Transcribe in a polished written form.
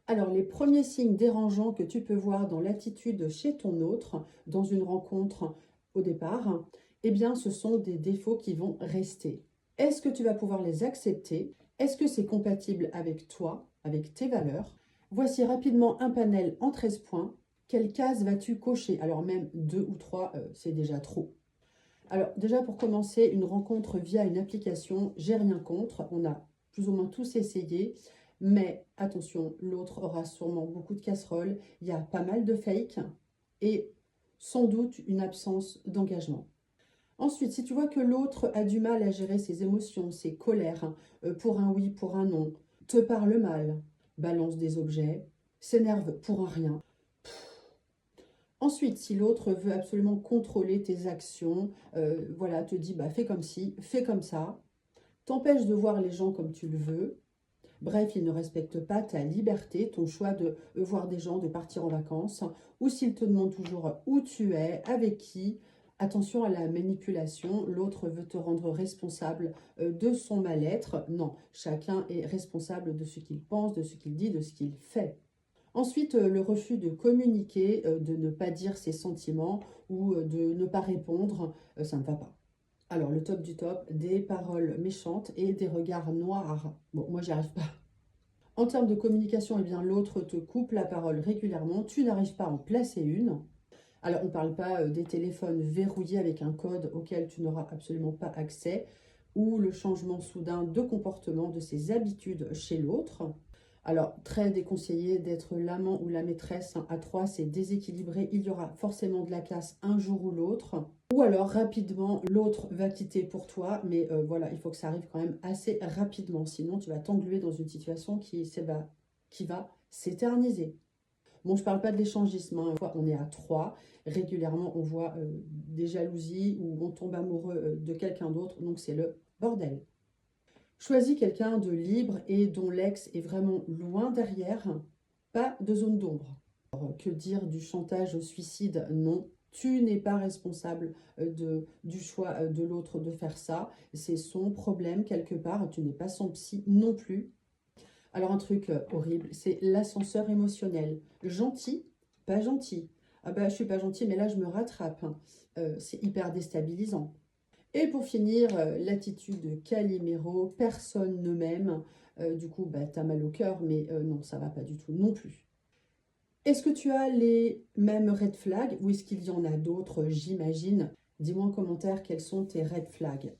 Alors, les premiers signes dérangeants que tu peux voir dans l'attitude chez ton autre, dans une rencontre au départ, eh bien, ce sont des défauts qui vont rester. Est-ce que tu vas pouvoir les accepter? Est-ce que c'est compatible avec toi, avec tes valeurs? Voici rapidement un panel en 13 points. Quelle case vas-tu cocher? Alors, même 2 ou 3, c'est déjà trop. Alors, déjà pour commencer, une rencontre via une application, j'ai rien contre. On a plus ou moins tous essayé. Mais attention, l'autre aura sûrement beaucoup de casseroles. Il y a pas mal de fake et sans doute une absence d'engagement. Ensuite, si tu vois que l'autre a du mal à gérer ses émotions, ses colères, pour un oui, pour un non, te parle mal, balance des objets, s'énerve pour un rien. Ensuite, si l'autre veut absolument contrôler tes actions, voilà, te dit bah, fais comme ci, fais comme ça, t'empêche de voir les gens comme tu le veux. Bref, il ne respecte pas ta liberté, ton choix de voir des gens, de partir en vacances, ou s'il te demande toujours où tu es, avec qui. Attention à la manipulation, l'autre veut te rendre responsable de son mal-être. Non, chacun est responsable de ce qu'il pense, de ce qu'il dit, de ce qu'il fait. Ensuite, le refus de communiquer, de ne pas dire ses sentiments ou de ne pas répondre, ça ne va pas. Alors, le top du top, des paroles méchantes et des regards noirs. Bon, moi, j'y arrive pas. En termes de communication, eh bien, l'autre te coupe la parole régulièrement. Tu n'arrives pas à en placer une. Alors, on ne parle pas des téléphones verrouillés avec un code auquel tu n'auras absolument pas accès ou le changement soudain de comportement, de ses habitudes chez l'autre. Alors, très déconseillé d'être l'amant ou la maîtresse à trois, c'est déséquilibré. Il y aura forcément de la casse un jour ou l'autre. Ou alors, rapidement, l'autre va quitter pour toi. Mais voilà, il faut que ça arrive quand même assez rapidement. Sinon, tu vas t'engluer dans une situation qui va s'éterniser. Bon, je ne parle pas de l'échangisme, hein. On est à trois. Régulièrement, on voit des jalousies ou on tombe amoureux de quelqu'un d'autre. Donc, c'est le bordel. Choisis quelqu'un de libre et dont l'ex est vraiment loin derrière. Pas de zone d'ombre. Que dire du chantage au suicide? Non. Tu n'es pas responsable du choix de l'autre de faire ça. C'est son problème quelque part. Tu n'es pas son psy non plus. Alors un truc horrible, c'est l'ascenseur émotionnel. Gentil, pas gentil. Ah bah je suis pas gentil, mais là je me rattrape, hein. C'est hyper déstabilisant. Et pour finir, l'attitude Calimero, personne ne m'aime. Du coup, bah, t'as mal au cœur, mais non, ça va pas du tout non plus. Est-ce que tu as les mêmes red flags ou est-ce qu'il y en a d'autres, j'imagine? Dis-moi en commentaire quels sont tes red flags.